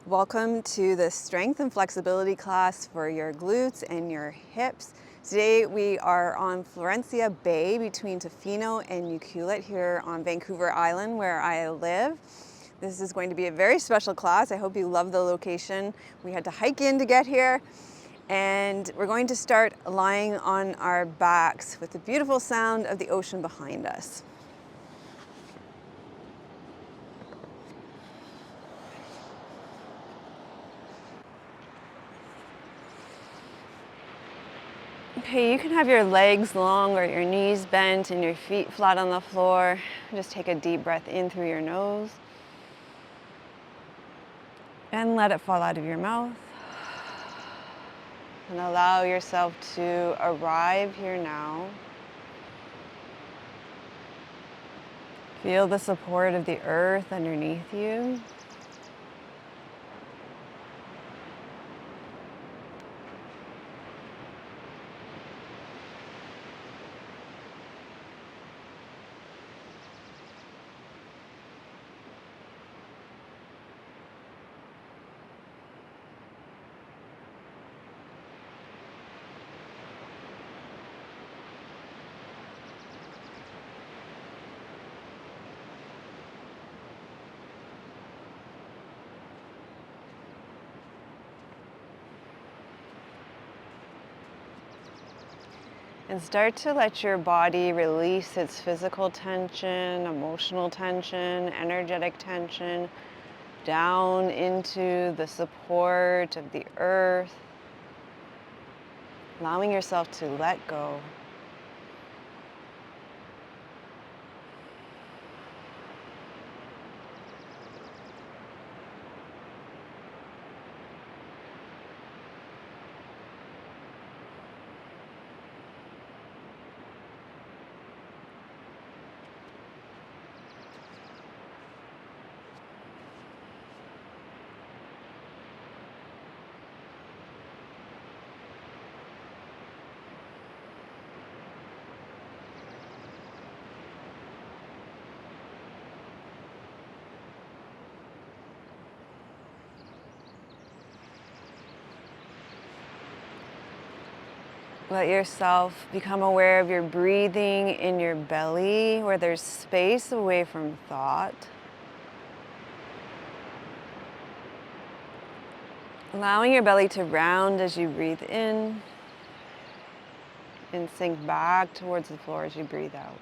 Welcome to the strength and flexibility class for your glutes and your hips. Today we are on Florencia Bay between Tofino and Ucluelet here on Vancouver Island where I live. This is going to be a very special class. I hope you love the location. We had to hike in to get here. And we're going to start lying on our backs with the beautiful sound of the ocean behind us. Okay, you can have your legs long or your knees bent and your feet flat on the floor. Just take a deep breath in through your nose and let it fall out of your mouth. And allow yourself to arrive here now. Feel the support of the earth underneath you. And start to let your body release its physical tension, emotional tension, energetic tension down into the support of the earth, allowing yourself to let go. Let yourself become aware of your breathing in your belly, where there's space away from thought. Allowing your belly to round as you breathe in and sink back towards the floor as you breathe out.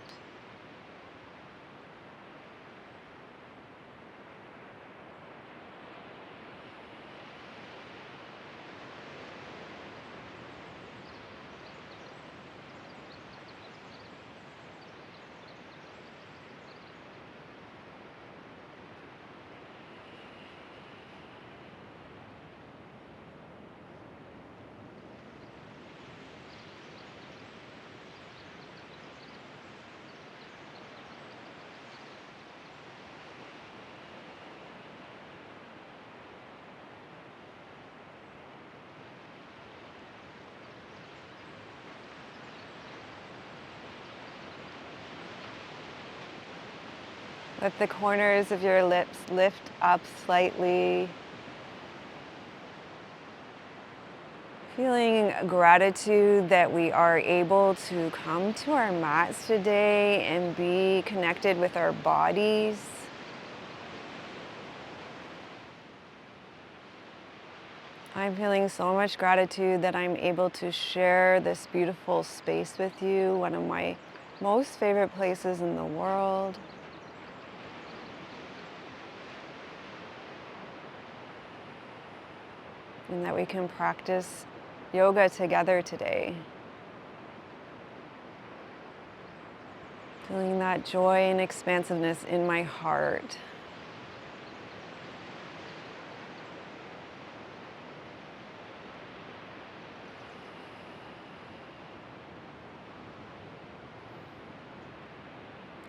Let the corners of your lips lift up slightly. Feeling gratitude that we are able to come to our mats today and be connected with our bodies. I'm feeling so much gratitude that I'm able to share this beautiful space with you, one of my most favorite places in the world. And that we can practice yoga together today. Feeling that joy and expansiveness in my heart.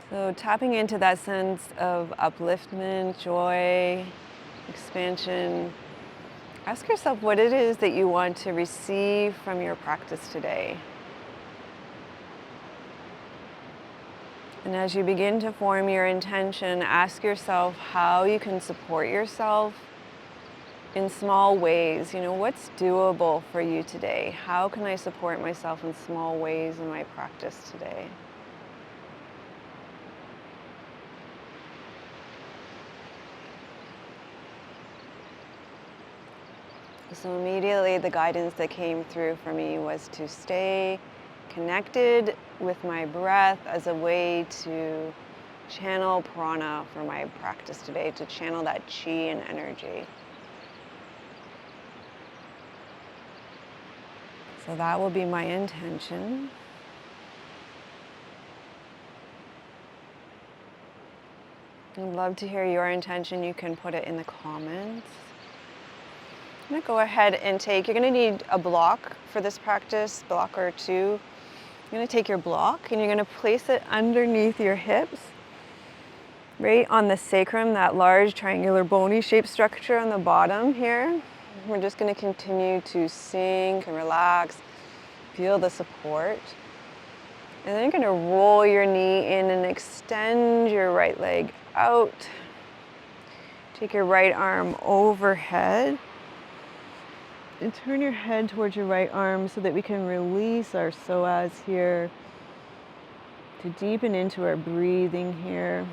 So tapping into that sense of upliftment, joy, expansion. Ask yourself what it is that you want to receive from your practice today. And as you begin to form your intention, ask yourself how you can support yourself in small ways. What's doable for you today? How can I support myself in small ways in my practice today? So immediately the guidance that came through for me was to stay connected with my breath as a way to channel prana for my practice today, to channel that chi and energy. So that will be my intention. I'd love to hear your intention. You can put it in the comments. I'm going to go ahead and you're going to need a block for this practice, block or two. You're going to take your block and you're going to place it underneath your hips, right on the sacrum, that large triangular bony shaped structure on the bottom here. We're just going to continue to sink and relax, feel the support. And then you're going to roll your knee in and extend your right leg out. Take your right arm overhead. And turn your head towards your right arm so that we can release our psoas here, to deepen into our breathing here.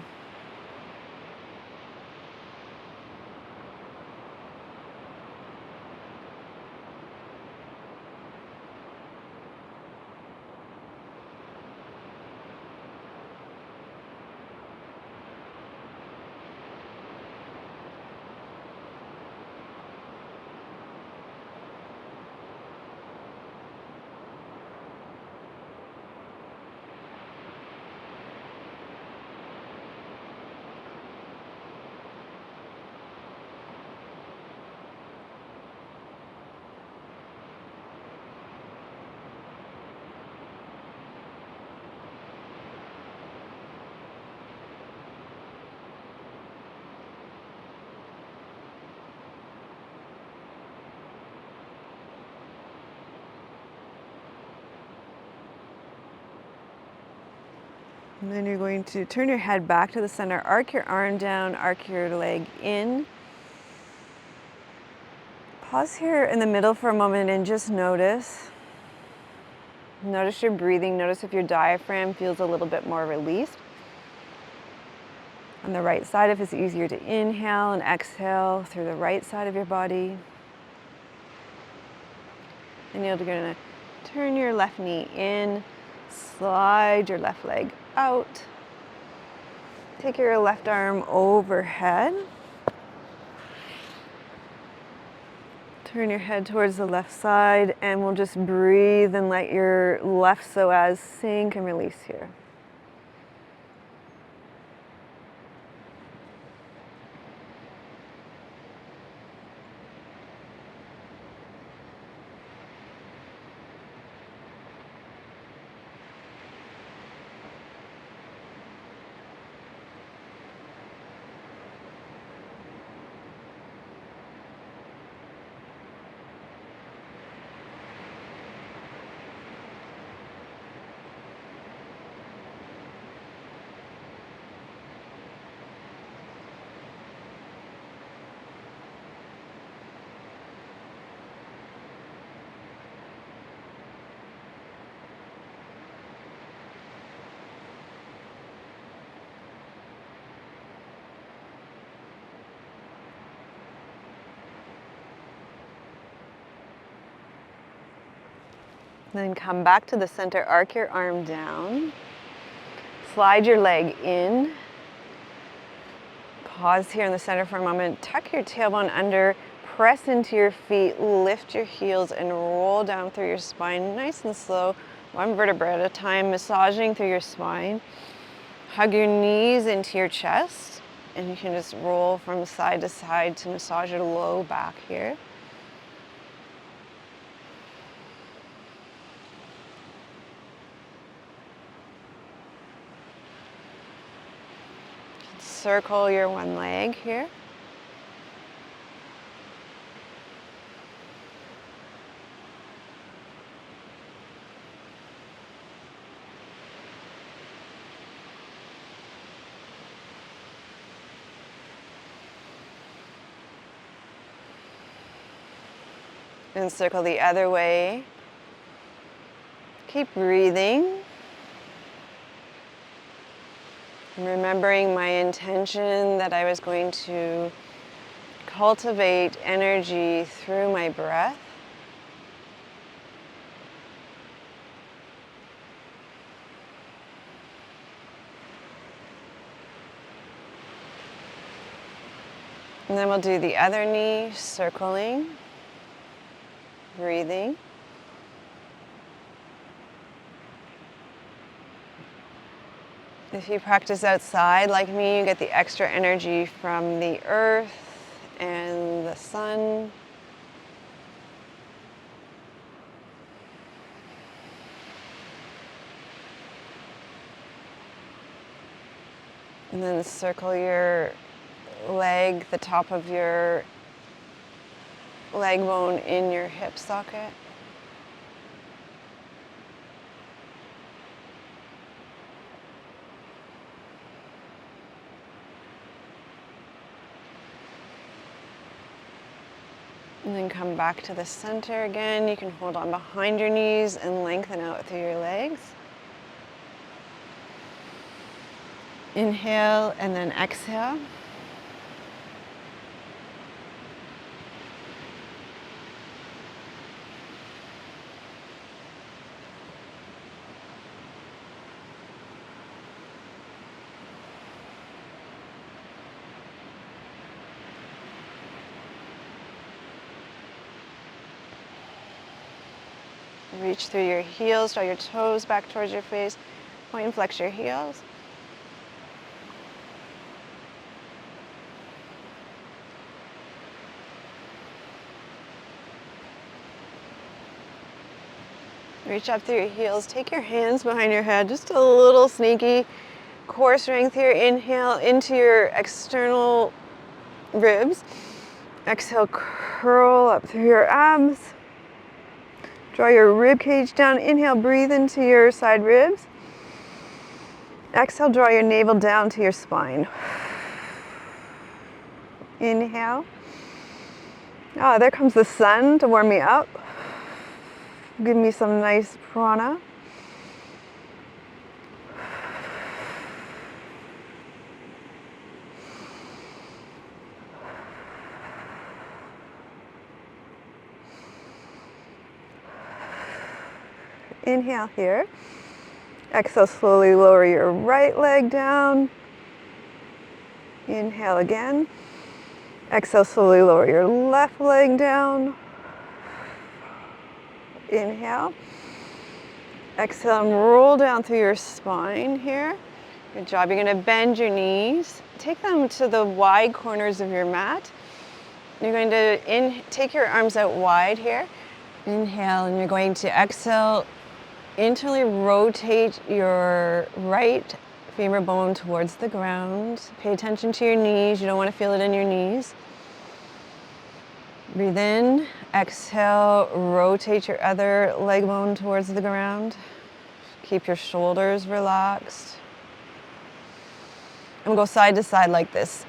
And then you're going to turn your head back to the center, arc your arm down, arc your leg in. Pause here in the middle for a moment and just notice. Notice your breathing. Notice if your diaphragm feels a little bit more released. On the right side, if it's easier to inhale and exhale through the right side of your body. And you're going to turn your left knee in, slide your left leg out. Take your left arm overhead. Turn your head towards the left side, and we'll just breathe and let your left psoas sink and release here. Then come back to the center, arc your arm down, slide your leg in, pause here in the center for a moment, tuck your tailbone under, press into your feet, lift your heels and roll down through your spine, nice and slow, one vertebra at a time, massaging through your spine. Hug your knees into your chest, and you can just roll from side to side to massage your low back here. Circle your one leg here. And circle the other way. Keep breathing. Remembering my intention that I was going to cultivate energy through my breath. And then we'll do the other knee, circling, breathing. If you practice outside like me, you get the extra energy from the earth and the sun. And then circle your leg, the top of your leg bone in your hip socket. And then come back to the center again. You can hold on behind your knees and lengthen out through your legs. Inhale and then exhale. Reach through your heels, draw your toes back towards your face. Point and flex your heels. Reach up through your heels. Take your hands behind your head. Just a little sneaky core strength here. Inhale into your external ribs. Exhale, curl up through your abs. Draw your rib cage down. Inhale, breathe into your side ribs. Exhale, draw your navel down to your spine. Inhale. Ah, there comes the sun to warm me up. Give me some nice prana. Inhale here. Exhale, slowly lower your right leg down. Inhale again. Exhale, slowly lower your left leg down. Inhale. Exhale and roll down through your spine here. Good job. You're going to bend your knees. Take them to the wide corners of your mat. You're going to take your arms out wide here. Inhale, and you're going to exhale. Internally rotate your right femur bone towards the ground. Pay attention to your knees. You don't want to feel it in your knees. Breathe in. Exhale, rotate your other leg bone towards the ground. Keep your shoulders relaxed. And we'll go side to side like this.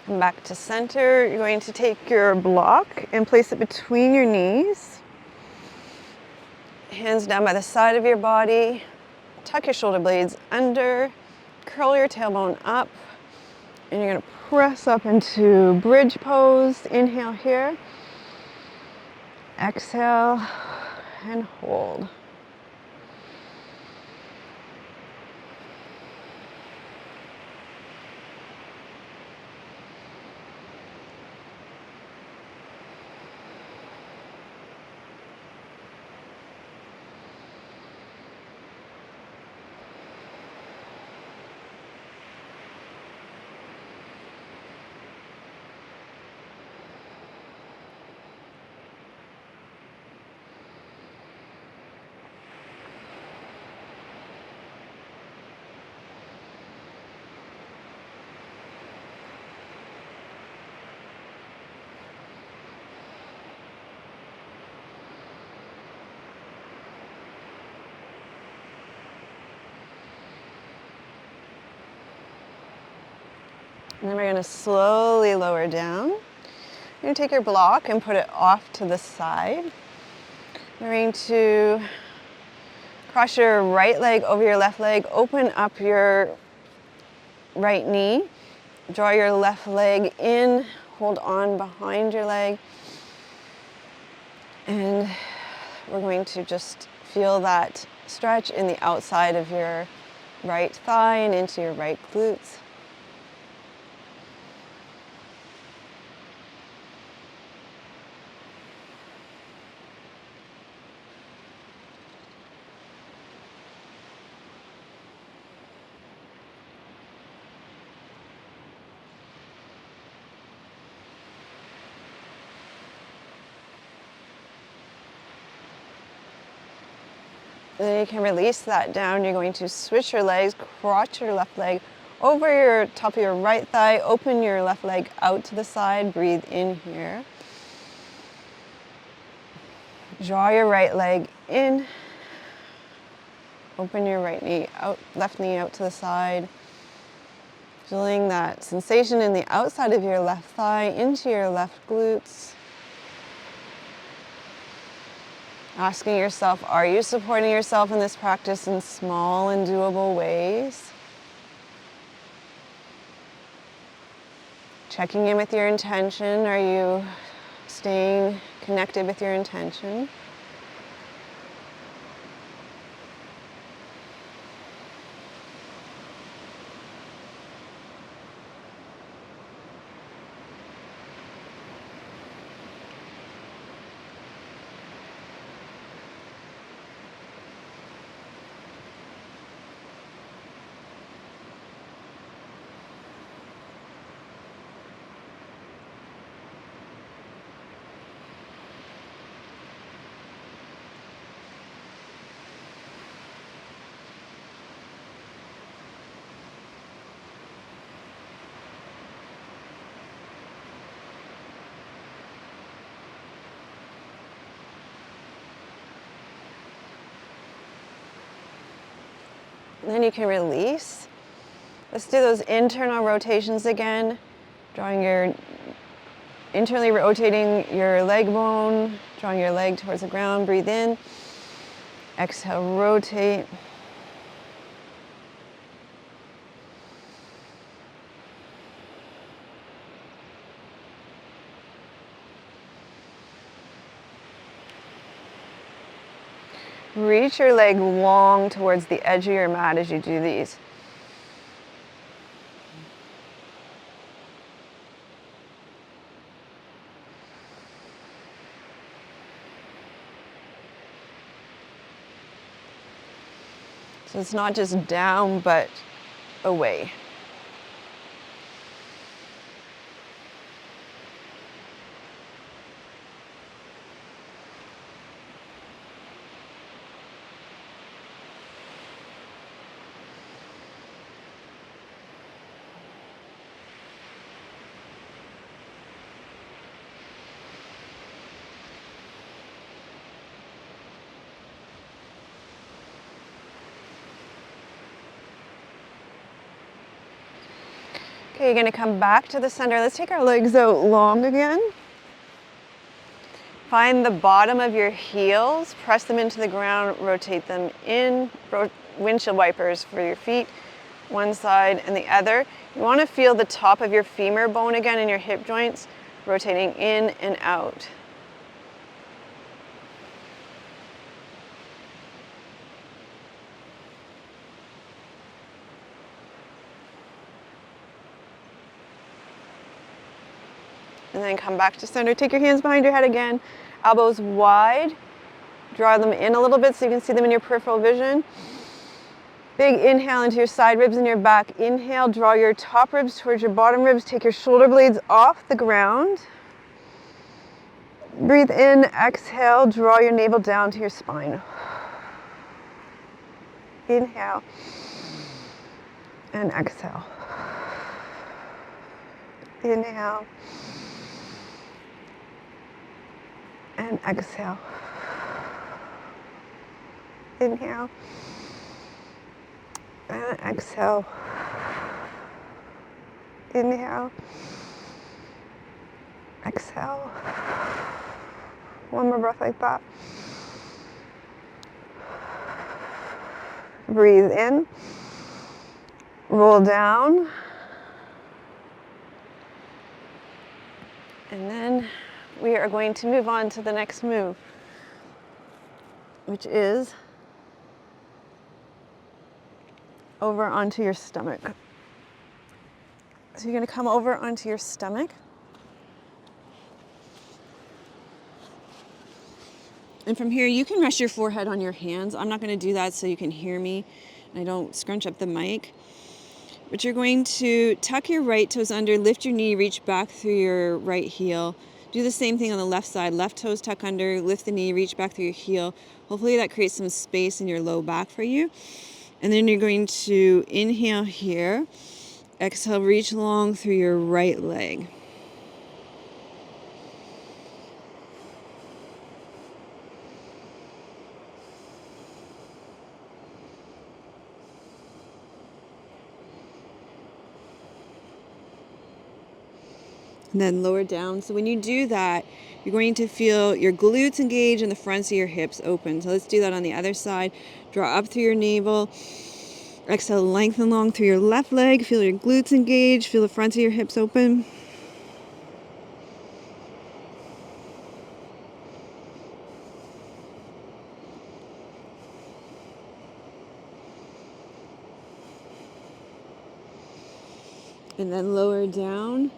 Come back to center. You're going to take your block and place it between your knees. Hands down by the side of your body. Tuck your shoulder blades under. Curl your tailbone up. And you're going to press up into bridge pose. Inhale here. Exhale and hold. And then we're going to slowly lower down. You're going to take your block and put it off to the side. We're going to cross your right leg over your left leg, open up your right knee, draw your left leg in, hold on behind your leg, and we're going to just feel that stretch in the outside of your right thigh and into your right glutes. Then you can release that down. You're going to switch your legs, crotch your left leg over your top of your right thigh, open your left leg out to the side, breathe in here. Draw your right leg in, open your right knee out, left knee out to the side. Feeling that sensation in the outside of your left thigh into your left glutes. Asking yourself, are you supporting yourself in this practice in small and doable ways? Checking in with your intention. Are you staying connected with your intention? And then you can release. Let's do those internal rotations again. Drawing your, internally rotating your leg bone, drawing your leg towards the ground, breathe in. Exhale, rotate. Reach your leg long towards the edge of your mat as you do these. So it's not just down, but away. Okay, you're going to come back to the center. Let's take our legs out long again. Find the bottom of your heels, press them into the ground, rotate them in, windshield wipers for your feet, one side and the other. You want to feel the top of your femur bone again in your hip joints, rotating in and out. And then come back to center. Take your hands behind your head again. Elbows wide. Draw them in a little bit so you can see them in your peripheral vision. Big inhale into your side ribs and your back. Inhale, draw your top ribs towards your bottom ribs. Take your shoulder blades off the ground. Breathe in, exhale, draw your navel down to your spine. Inhale and exhale. Inhale and exhale. Inhale and exhale. Inhale. Exhale. One more breath like that. Breathe in. Roll down. And then we are going to move on to the next move, which is over onto your stomach. So you're going to come over onto your stomach. And from here, you can rest your forehead on your hands. I'm not going to do that so you can hear me and I don't scrunch up the mic. But you're going to tuck your right toes under, lift your knee, reach back through your right heel. Do the same thing on the left side. Left toes tuck under, lift the knee, reach back through your heel. Hopefully that creates some space in your low back for you. And then you're going to inhale here. Exhale, reach long through your right leg. And then lower down. So when you do that, you're going to feel your glutes engage and the fronts of your hips open. So let's do that on the other side. Draw up through your navel. Exhale, lengthen long through your left leg. Feel your glutes engage. Feel the fronts of your hips open. And then lower down.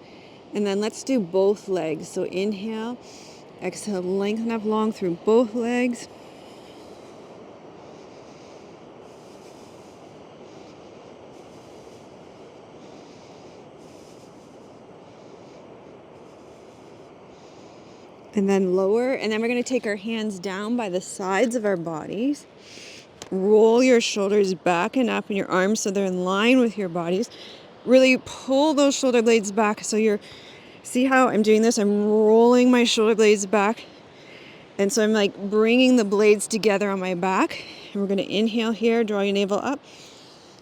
And then let's do both legs. So inhale. Exhale, lengthen up long through both legs. And then lower, and then we're going to take our hands down by the sides of our bodies. Roll your shoulders back and up in your arms so they're in line with your bodies. Really pull those shoulder blades back. So see how I'm doing this? I'm rolling my shoulder blades back. And so I'm like bringing the blades together on my back. And we're going to inhale here, draw your navel up.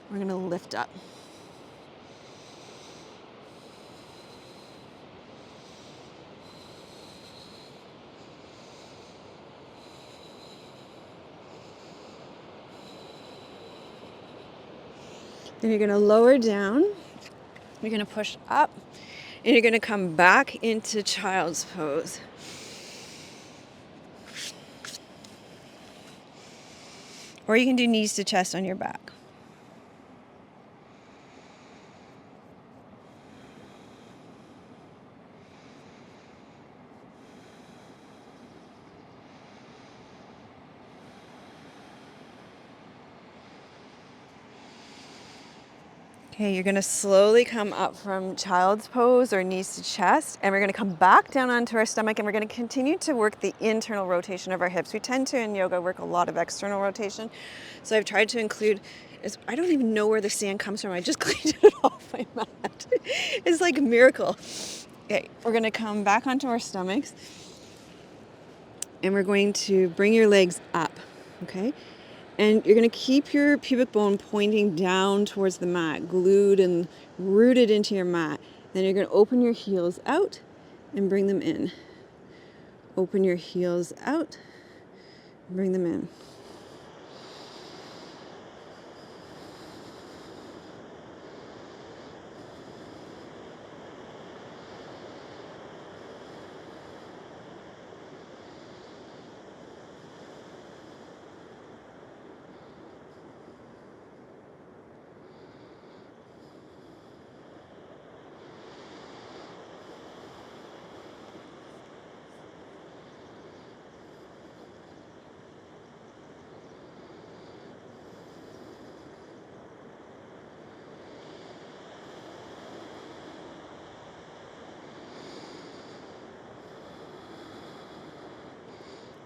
We're going to lift up. Then you're going to lower down. You're going to push up. And you're going to come back into child's pose. Or you can do knees to chest on your back. Okay, you're going to slowly come up from child's pose or knees to chest, and we're going to come back down onto our stomach, and we're going to continue to work the internal rotation of our hips. We tend to, in yoga, work a lot of external rotation. So I've tried to include, I don't even know where the sand comes from. I just cleaned it off my mat. It's like a miracle. Okay, we're going to come back onto our stomachs, and we're going to bring your legs up, okay? And you're going to keep your pubic bone pointing down towards the mat, glued and rooted into your mat. Then you're going to open your heels out and bring them in. Open your heels out, bring them in.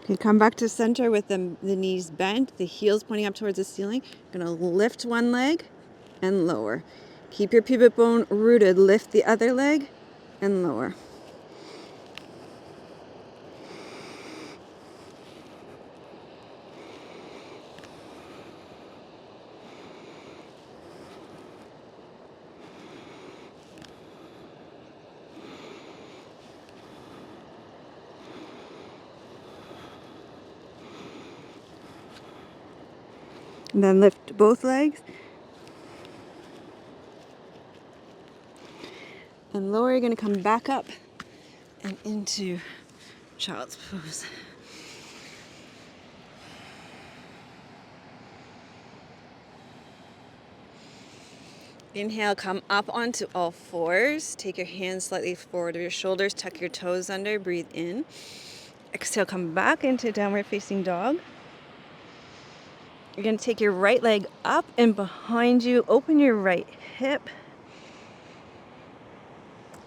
Okay, come back to center with the knees bent, the heels pointing up towards the ceiling. You're going to lift one leg and lower. Keep your pubic bone rooted. Lift the other leg and lower. And then lift both legs. And lower, you're going to come back up and into child's pose. Inhale, come up onto all fours. Take your hands slightly forward of your shoulders. Tuck your toes under. Breathe in. Exhale, come back into downward facing dog. You're going to take your right leg up and behind you. Open your right hip.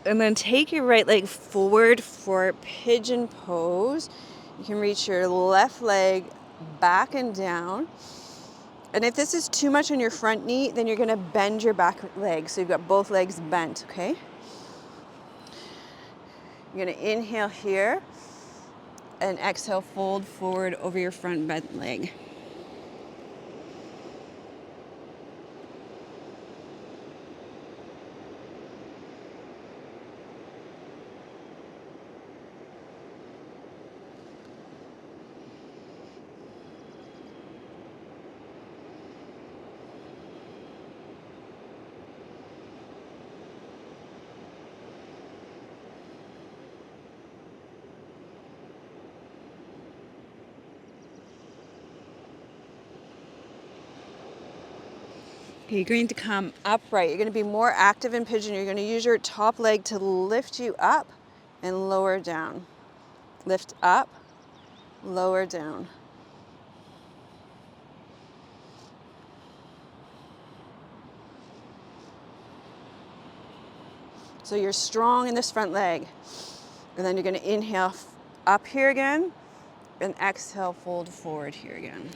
And then take your right leg forward for pigeon pose. You can reach your left leg back and down. And if this is too much on your front knee, then you're going to bend your back leg. So you've got both legs bent, okay? You're going to inhale here and exhale, fold forward over your front bent leg. Okay, you're going to come upright. You're going to be more active in pigeon. You're going to use your top leg to lift you up and lower down. Lift up, lower down. So you're strong in this front leg. And then you're going to inhale up here again and exhale, fold forward here again.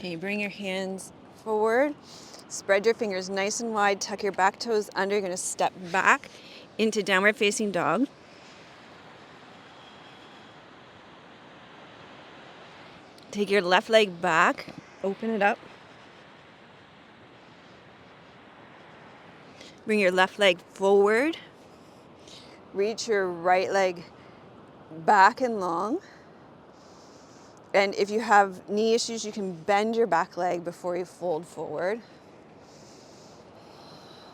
Okay, bring your hands forward. Spread your fingers nice and wide. Tuck your back toes under. You're going to step back into downward facing dog. Take your left leg back. Open it up. Bring your left leg forward. Reach your right leg back and long. And if you have knee issues, you can bend your back leg before you fold forward.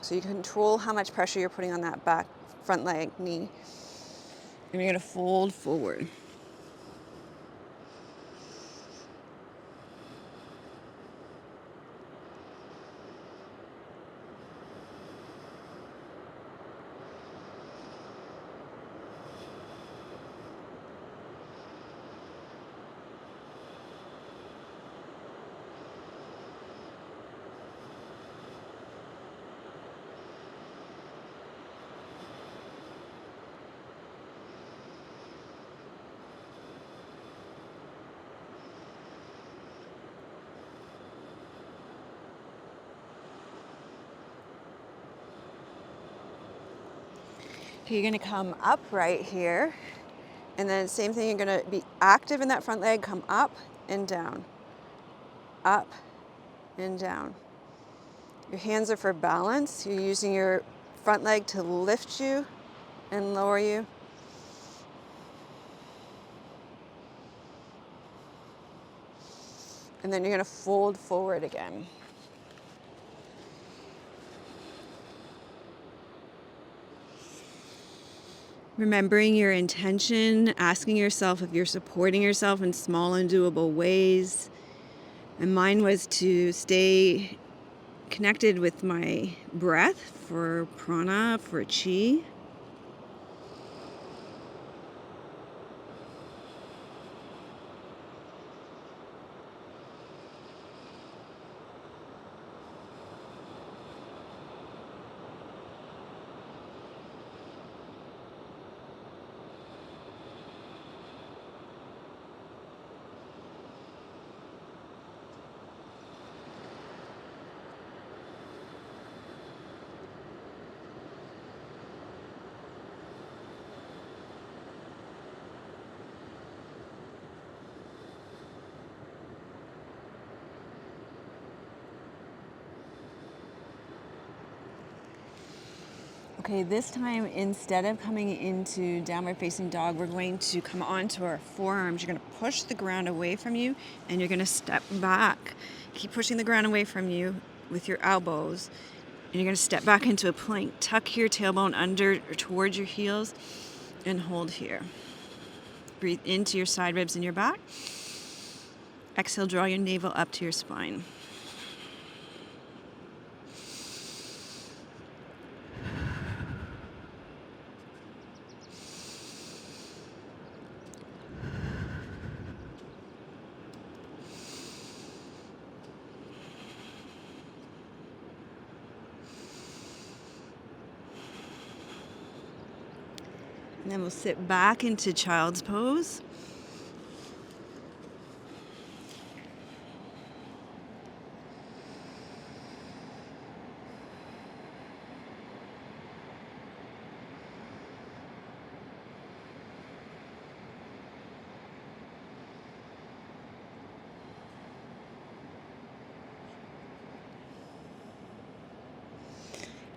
So you control how much pressure you're putting on that back front leg, knee. And you're going to fold forward. Okay, you're going to come upright here. And then same thing, you're going to be active in that front leg. Come up and down. Up and down. Your hands are for balance. You're using your front leg to lift you and lower you. And then you're going to fold forward again. Remembering your intention, asking yourself if you're supporting yourself in small and doable ways. And mine was to stay connected with my breath for prana, for chi. Okay, this time, instead of coming into downward facing dog, we're going to come onto our forearms. You're going to push the ground away from you, and you're going to step back. Keep pushing the ground away from you with your elbows, and you're going to step back into a plank. Tuck your tailbone under or towards your heels, and hold here. Breathe into your side ribs and your back. Exhale, draw your navel up to your spine. And then we'll sit back into child's pose.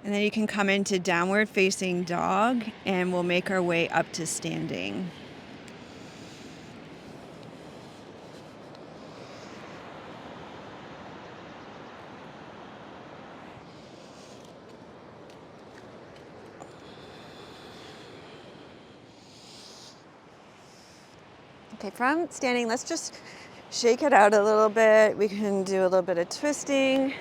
And then you can come into downward facing dog, and we'll make our way up to standing. Okay, from standing, let's just shake it out a little bit. We can do a little bit of twisting.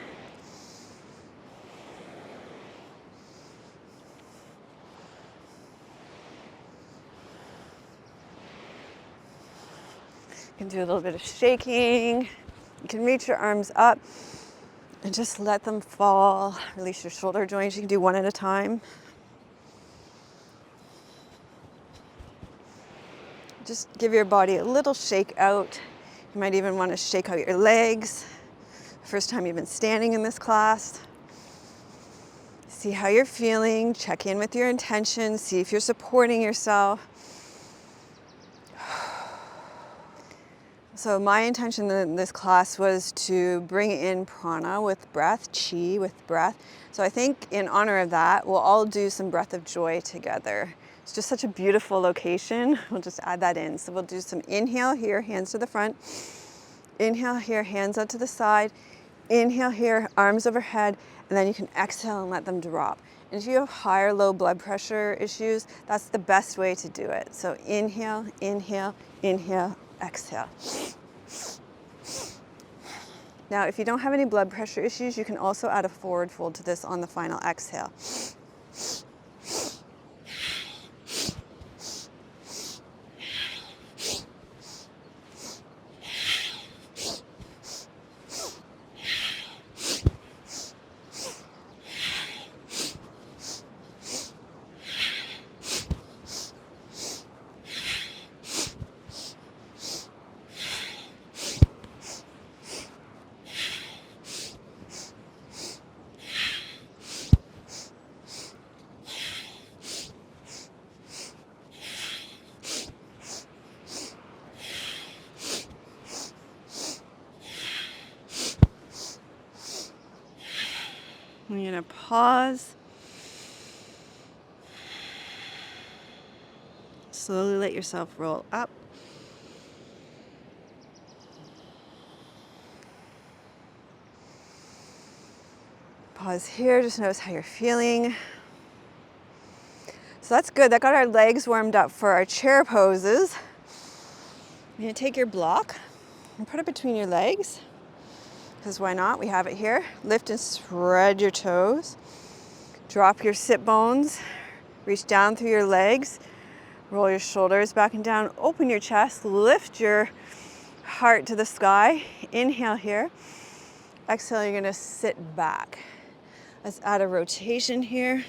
You can do a little bit of shaking. You can reach your arms up and just let them fall. Release your shoulder joints. You can do one at a time. Just give your body a little shake out. You might even want to shake out your legs. First time you've been standing in this class. See how you're feeling. Check in with your intention. See if you're supporting yourself. So my intention in this class was to bring in prana with breath, chi with breath. So I think in honor of that, we'll all do some breath of joy together. It's just such a beautiful location. We'll just add that in. So we'll do some inhale here, hands to the front. Inhale here, hands out to the side. Inhale here, arms overhead, and then you can exhale and let them drop. And if you have high or low blood pressure issues, that's the best way to do it. So inhale, inhale, inhale, exhale. Now, if you don't have any blood pressure issues, you can also add a forward fold to this on the final exhale. I'm going to pause. Slowly let yourself roll up. Pause here, just notice how you're feeling. So that's good. That got our legs warmed up for our chair poses. You're going to take your block and put it between your legs, because why not? We have it here. Lift and spread your toes. Drop your sit bones. Reach down through your legs. Roll your shoulders back and down. Open your chest. Lift your heart to the sky. Inhale here. Exhale, you're going to sit back. Let's add a rotation here.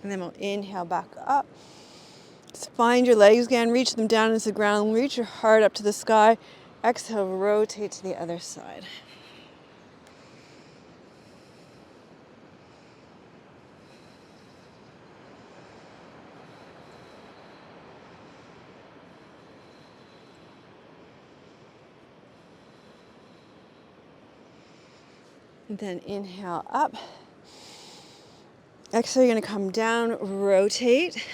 And then we'll inhale back up. Just find your legs again, reach them down into the ground, reach your heart up to the sky. Exhale, rotate to the other side. And then inhale up. Exhale, you're gonna come down, rotate.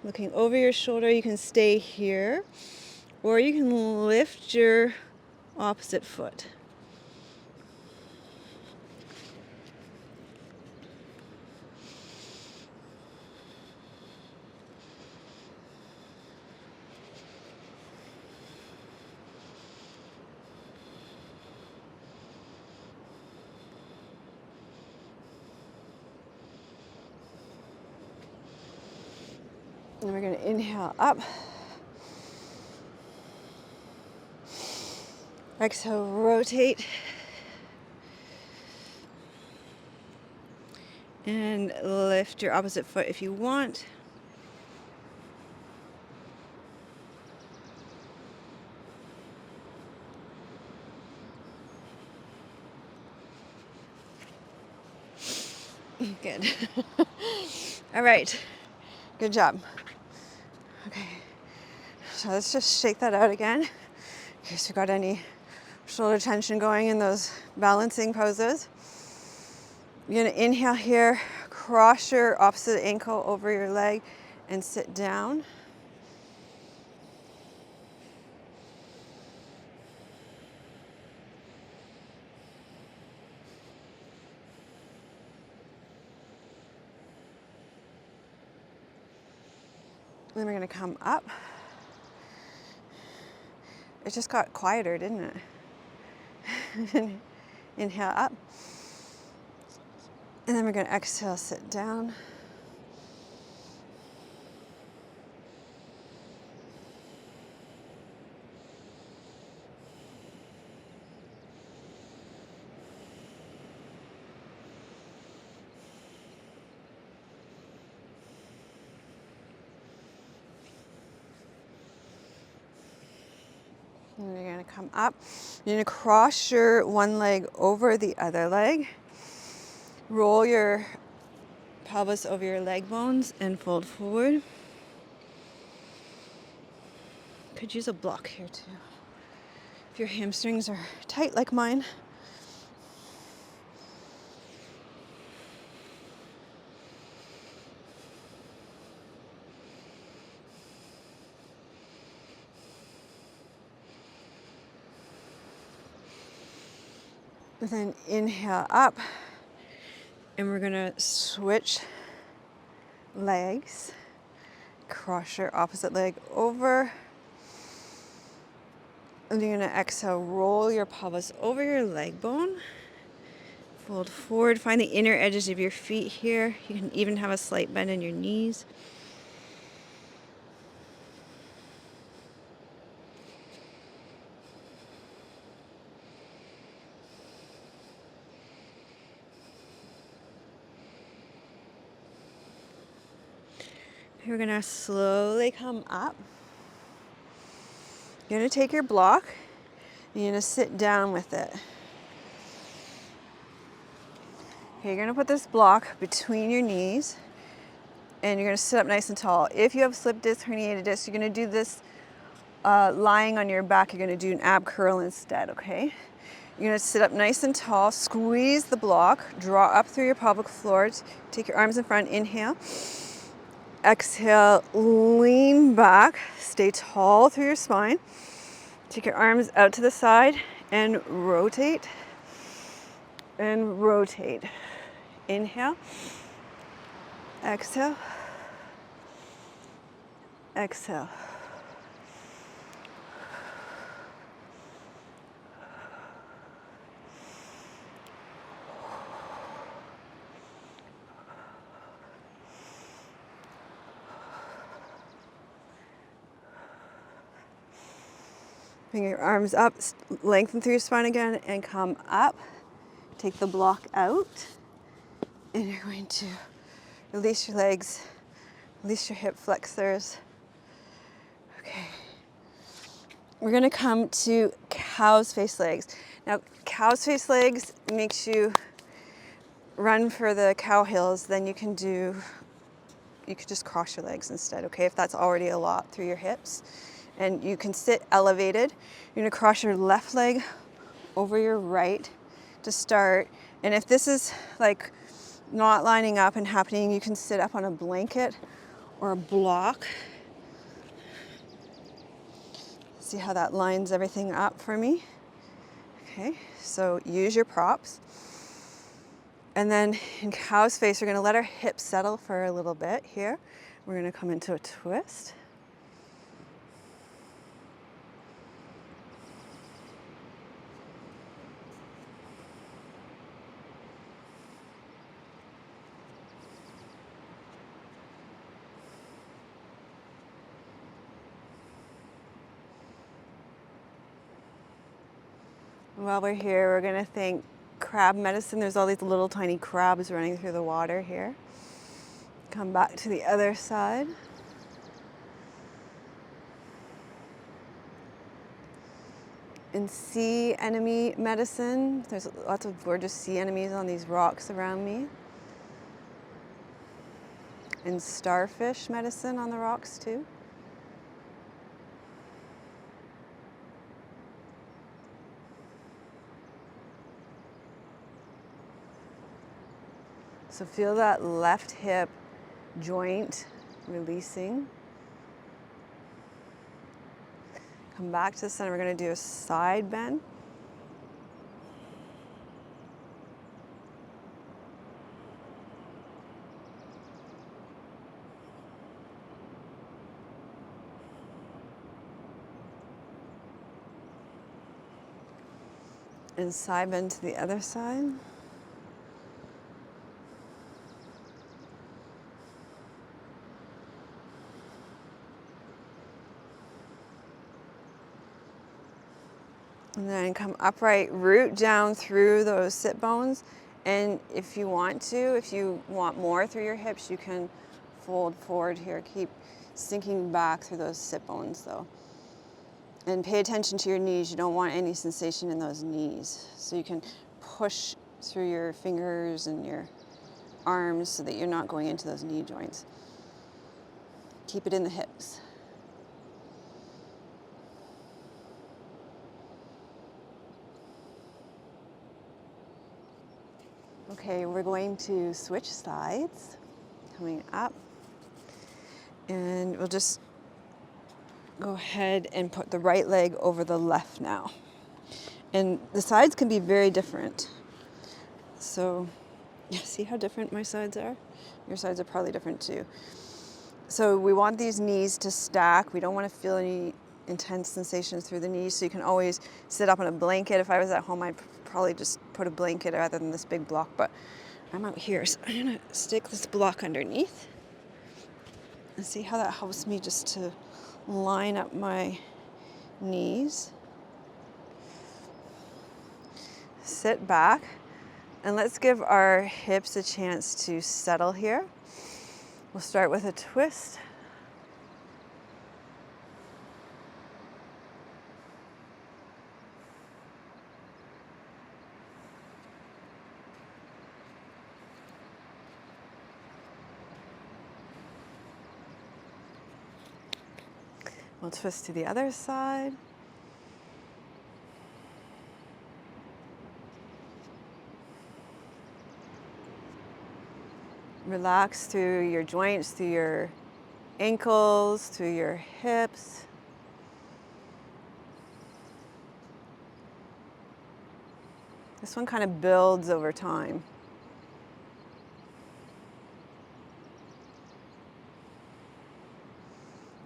Looking over your shoulder, you can stay here, or you can lift your opposite foot. And we're going to inhale up. Exhale, rotate. And lift your opposite foot if you want. Good. All right. Good job. Okay. So let's just shake that out again in case you got any shoulder tension going in those balancing poses. You're going to inhale here, cross your opposite ankle over your leg and sit down. Then we're going to come up. It just got quieter, didn't it? Inhale up. And then we're going to exhale, sit down. And you're going to come up. You're going to cross your one leg over the other leg. Roll your pelvis over your leg bones and fold forward. Could use a block here too. If your hamstrings are tight like mine. And then inhale up. And we're gonna switch legs. Cross your opposite leg over. And you're gonna exhale, roll your pelvis over your leg bone. Fold forward, find the inner edges of your feet here. You can even have a slight bend in your knees. You're gonna slowly come up. You're gonna take your block and you're gonna sit down with it. Okay, you're gonna put this block between your knees and you're gonna sit up nice and tall. If you have slip disc, herniated disc, you're gonna do this lying on your back. You're gonna do an ab curl instead, okay? You're gonna sit up nice and tall, squeeze the block, draw up through your pelvic floor, take your arms in front, inhale. Exhale, lean back, stay tall through your spine. Take your arms out to the side and rotate. And rotate. Inhale. Exhale. Exhale. Bring your arms up, lengthen through your spine again, and come up. Take the block out, and you're going to release your legs, release your hip flexors. Okay. We're gonna come to cow's face legs. Now, cow's face legs makes you run for the cow hills, then you could just cross your legs instead, okay, if that's already a lot through your hips. And you can sit elevated. You're gonna cross your left leg over your right. to start. And if this is like not lining up and happening, you can sit up on a blanket or a block. See how that lines everything up for me? Okay, so use your props. And then in cow's face, we're gonna let our hips settle for a little bit here. We're gonna come into a twist. While we're here, we're gonna thank crab medicine. There's all these little tiny crabs running through the water here. Come back to the other side. And sea anemone medicine. There's lots of gorgeous sea anemones on these rocks around me. And starfish medicine on the rocks too. So feel that left hip joint releasing. Come back to the center. We're going to do a side bend. And side bend to the other side. And then come upright, root down through those sit bones. And if you want to, if you want more through your hips, you can fold forward here. Keep sinking back through those sit bones though. And pay attention to your knees. You don't want any sensation in those knees. So you can push through your fingers and your arms so that you're not going into those knee joints. Keep it in the hips. Okay, we're going to switch sides, coming up, and we'll just go ahead and put the right leg over the left now. And the sides can be very different. So, yeah, see how different my sides are? Your sides are probably different too. So we want these knees to stack. We don't want to feel any intense sensations through the knees, so you can always sit up on a blanket. If I was at home, I'd probably just put a blanket rather than this big block, but I'm out here, so I'm gonna stick this block underneath and see how that helps me just to line up my knees. Sit back, and let's give our hips a chance to settle here. We'll start with a twist. We'll twist to the other side. Relax through your joints, through your ankles, through your hips. This one kind of builds over time.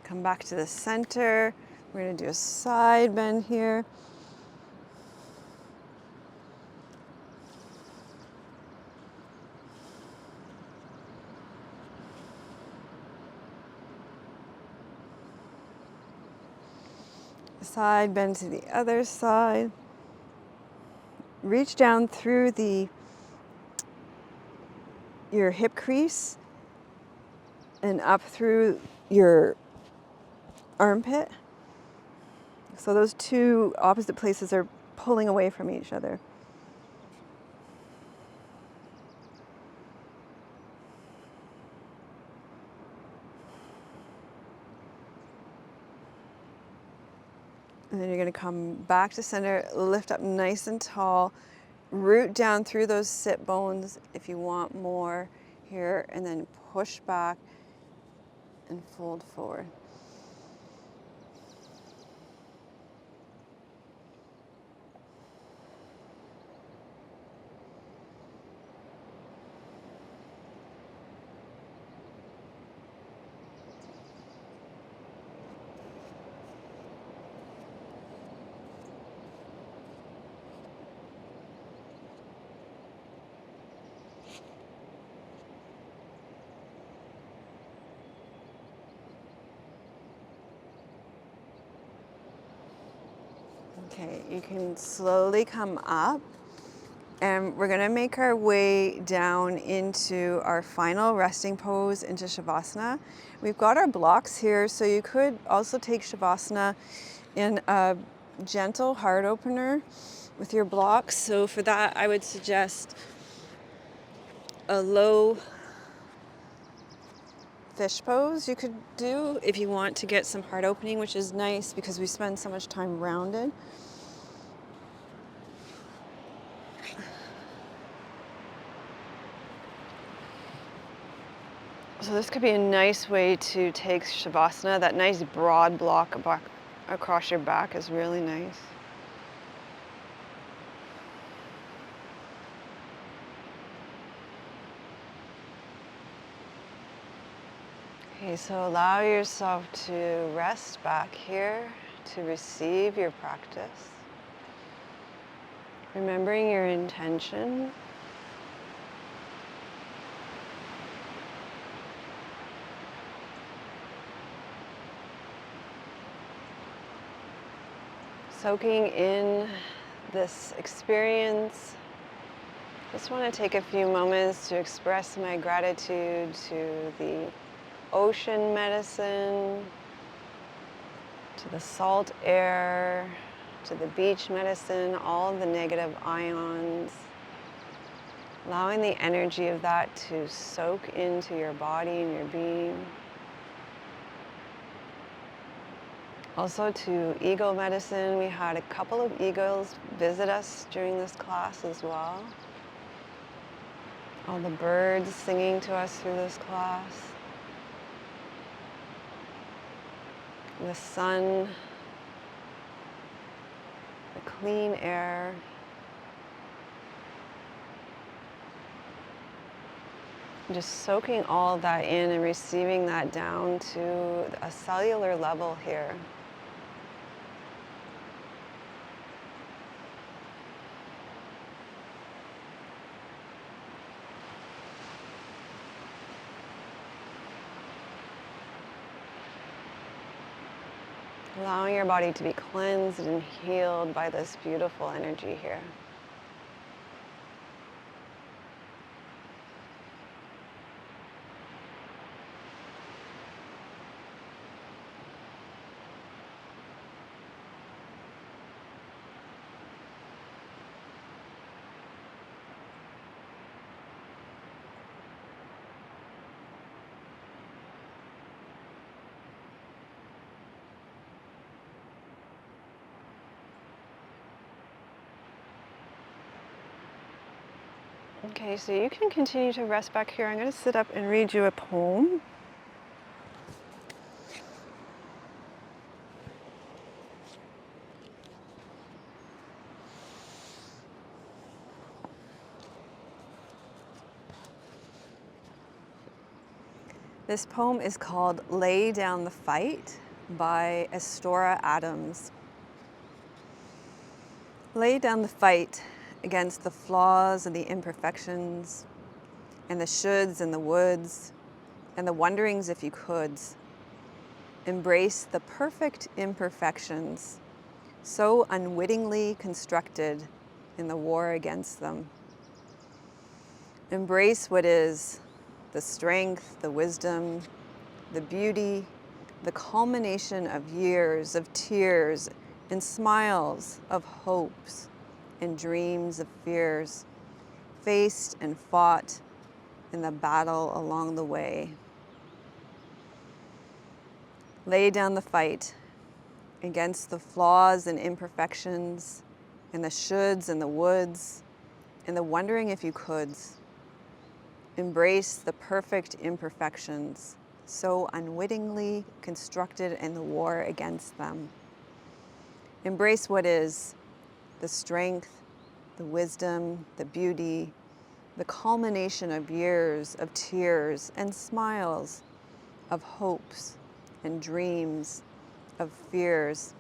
Come back to the center. We're going to do a side bend here. Side bend to the other side. Reach down through your hip crease and up through your armpit. So those two opposite places are pulling away from each other. And then you're going to come back to center, lift up nice and tall, root down through those sit bones if you want more here, and then push back and fold forward. Okay, you can slowly come up, and we're gonna make our way down into our final resting pose into Shavasana. We've got our blocks here, so you could also take Shavasana in a gentle heart opener with your blocks. So for that, I would suggest a low fish pose you could do if you want to get some heart opening, which is nice because we spend so much time rounded. So this could be a nice way to take Shavasana. That nice broad block across your back is really nice. Okay, so allow yourself to rest back here to receive your practice. Remembering your intention. Soaking in this experience. Just want to take a few moments to express my gratitude to the ocean medicine, to the salt air, to the beach medicine, all the negative ions. Allowing the energy of that to soak into your body and your being. Also to eagle medicine, we had a couple of eagles visit us during this class as well. All the birds singing to us through this class. The sun, the clean air. Just soaking all of that in and receiving that down to a cellular level here. Allowing your body to be cleansed and healed by this beautiful energy here. Okay, so you can continue to rest back here. I'm going to sit up and read you a poem. This poem is called Lay Down the Fight by Estora Adams. Lay down the fight against the flaws and the imperfections, and the shoulds and the woulds, and the wonderings if you coulds. Embrace the perfect imperfections, so unwittingly constructed in the war against them. Embrace what is, the strength, the wisdom, the beauty, the culmination of years of tears and smiles, of hopes and dreams of fears, faced and fought in the battle along the way. Lay down the fight against the flaws and imperfections, and the shoulds and the woulds, and the wondering if you coulds. Embrace the perfect imperfections, so unwittingly constructed in the war against them. Embrace what is, the strength, the wisdom, the beauty, the culmination of years of tears and smiles, of hopes and dreams, of fears,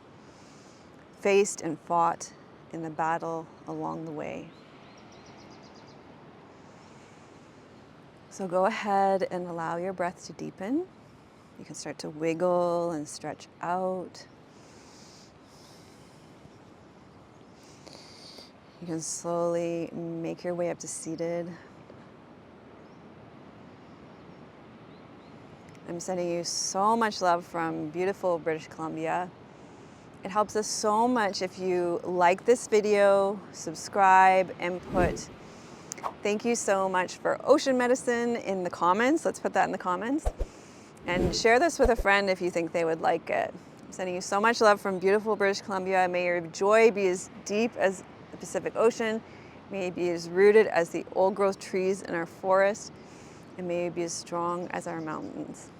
faced and fought in the battle along the way. So go ahead and allow your breath to deepen. You can start to wiggle and stretch out. You can slowly make your way up to seated. I'm sending you so much love from beautiful British Columbia. It helps us so much if you like this video, subscribe, and put thank you so much for ocean medicine in the comments. Let's put that in the comments. And share this with a friend if you think they would like it. I'm sending you so much love from beautiful British Columbia. May your joy be as deep as the Pacific Ocean. May it be as rooted as the old growth trees in our forest. And may it be as strong as our mountains.